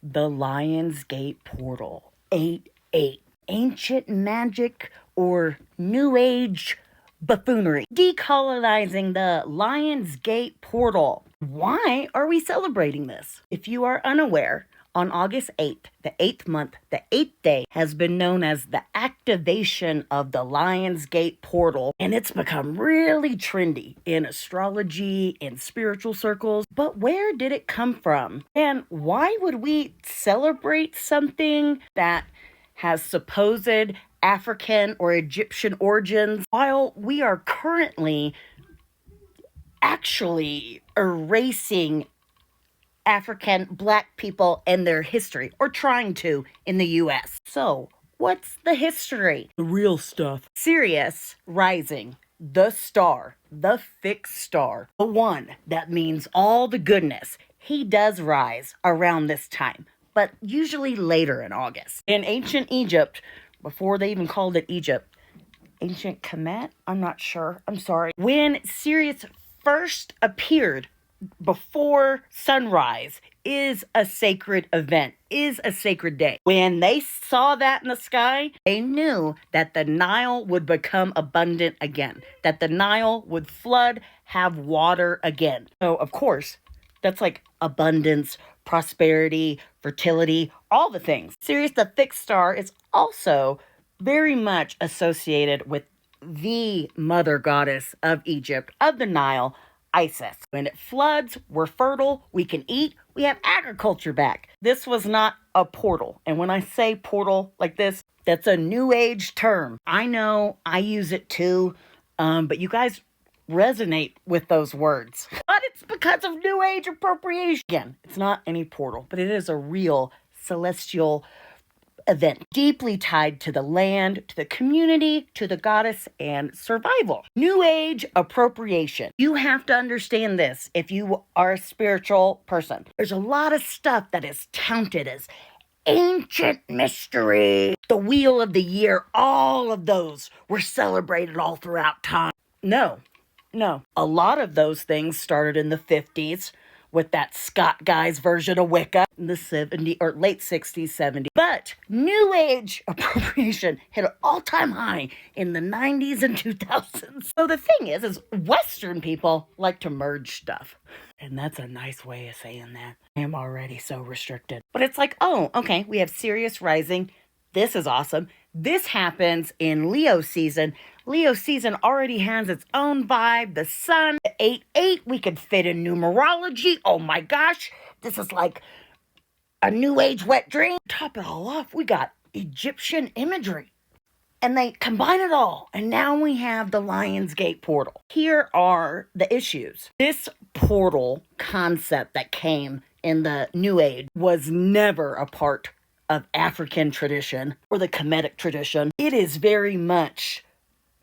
The Lion's Gate Portal 8-8. Ancient magic or New Age buffoonery. Decolonizing the Lion's Gate Portal. Why are we celebrating this? If you are unaware, on August 8th, the 8th month, the 8th day has been known as the activation of the Lion's Gate Portal, and it's become really trendy in astrology, in spiritual circles. But where did it come from? And why would we celebrate something that has supposed African or Egyptian origins while we are currently actually erasing African Black people and their history, or trying to in the US? So, what's the history? The real stuff. Sirius rising, the star, the fixed star, the one that means all the goodness. He does rise around this time, but usually later in August. In ancient Egypt, before they even called it Egypt, ancient Kemet? I'm not sure. I'm sorry. When Sirius first appeared before sunrise is a sacred event, is a sacred day. When they saw that in the sky, they knew that the Nile would become abundant again, that the Nile would flood, have water again. So, of course, that's like abundance, prosperity, fertility, all the things. Sirius the fixed star is also very much associated with the mother goddess of Egypt, of the Nile, Isis. When it floods, we're fertile, we can eat, we have agriculture back. This was not a portal. And when I say portal like this, that's a new age term. I know I use it too, but you guys resonate with those words. But it's because of new age appropriation. Again, it's not any portal, but it is a real celestial event deeply tied to the land, to the community, to the goddess, and survival. New age appropriation. You have to understand this if you are a spiritual person. There's a lot of stuff that is touted as ancient mystery. The Wheel of the Year, all of those were celebrated all throughout time. No. A lot of those things started in the 50s with that Scott Guy's version of Wicca in the 70s or late 60s, 70s. But New Age appropriation hit an all-time high in the 90s and 2000s. So the thing is Western people like to merge stuff. And that's a nice way of saying that. I am already so restricted. But it's like, oh, okay, we have Sirius rising. This is awesome. This happens in Leo season. Leo season already has its own vibe. The sun, the 8-8, we could fit in numerology. Oh my gosh, this is like a new age wet dream. Top it all off, we got Egyptian imagery. And they combine it all. And now we have the Lion's Gate portal. Here are the issues. This portal concept that came in the New Age was never a part of African tradition or the Kemetic tradition. It is very much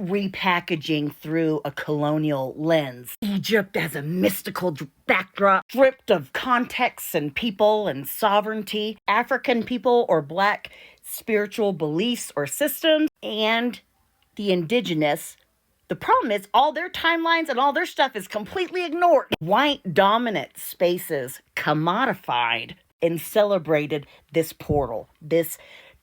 repackaging through a colonial lens. Egypt as a mystical backdrop, stripped of context and people and sovereignty, African people or Black spiritual beliefs or systems, and the indigenous. The problem is all their timelines and all their stuff is completely ignored. White dominant spaces commodified and celebrated this portal, this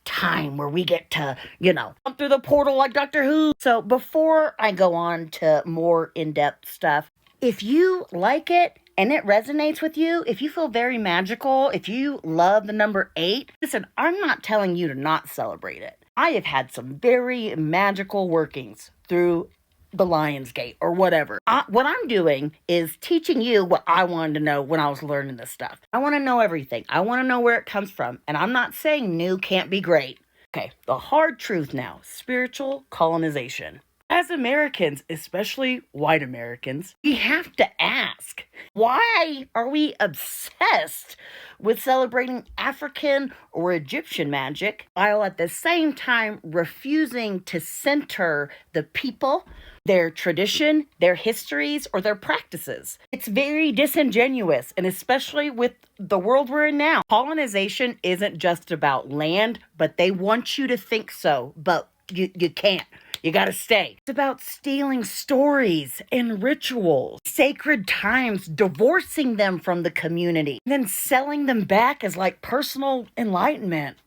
time where we get to, come through the portal like Doctor Who. So before I go on to more in-depth stuff, if you like it and it resonates with you, if you feel very magical, if you love the number 8, listen, I'm not telling you to not celebrate it. I have had some very magical workings through the Lion's Gate or whatever. What I'm doing is teaching you what I wanted to know when I was learning this stuff. I want to know everything. I want to know where it comes from. And I'm not saying new can't be great. Okay, the hard truth now, spiritual colonization. As Americans, especially white Americans, we have to ask, why are we obsessed with celebrating African or Egyptian magic while at the same time refusing to center the people, their tradition, their histories, or their practices? It's very disingenuous, and especially with the world we're in now. Colonization isn't just about land, but they want you to think so, but you can't. you gotta stay. It's about stealing stories and rituals, sacred times, divorcing them from the community, and then selling them back as like personal enlightenment.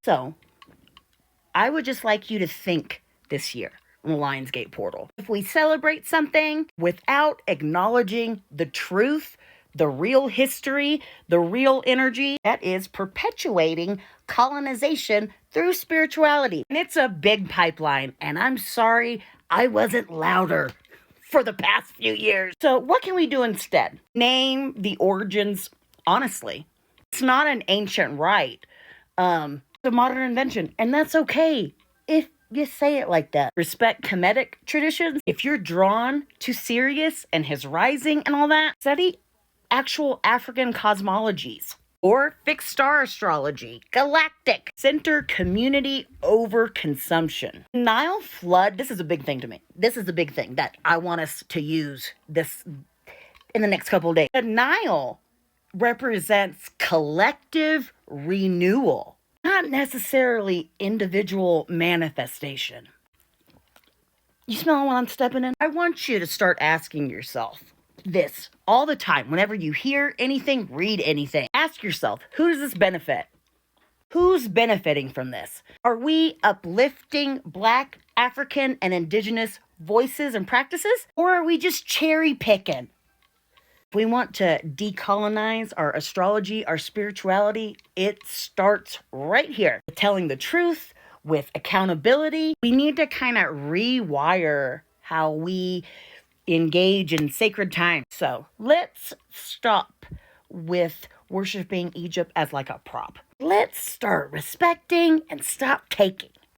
So, I would just like you to think this year on the Lionsgate portal. If we celebrate something without acknowledging the truth, the real history, the real energy, that is perpetuating colonization through spirituality. And it's a big pipeline, and I'm sorry I wasn't louder for the past few years. So what can we do instead? Name the origins honestly. It's not an ancient rite. It's a modern invention, and that's okay if you say it like that. Respect Kemetic traditions. If you're drawn to Sirius and his rising and all that, study actual African cosmologies or fixed star astrology, galactic center community over consumption. Nile flood, this is a big thing to me. This is a big thing that I want us to use this in the next couple of days. The Nile represents collective renewal, not necessarily individual manifestation. You smell what I'm stepping in? I want you to start asking yourself this all the time. Whenever you hear anything, read anything, ask yourself, who does this benefit? Who's benefiting from this? Are we uplifting Black, African, and Indigenous voices and practices? Or are we just cherry picking? If we want to decolonize our astrology, our spirituality, it starts right here. Telling the truth with accountability. We need to kind of rewire how we engage in sacred time. So let's stop with worshiping Egypt as like a prop. Let's start respecting and stop taking.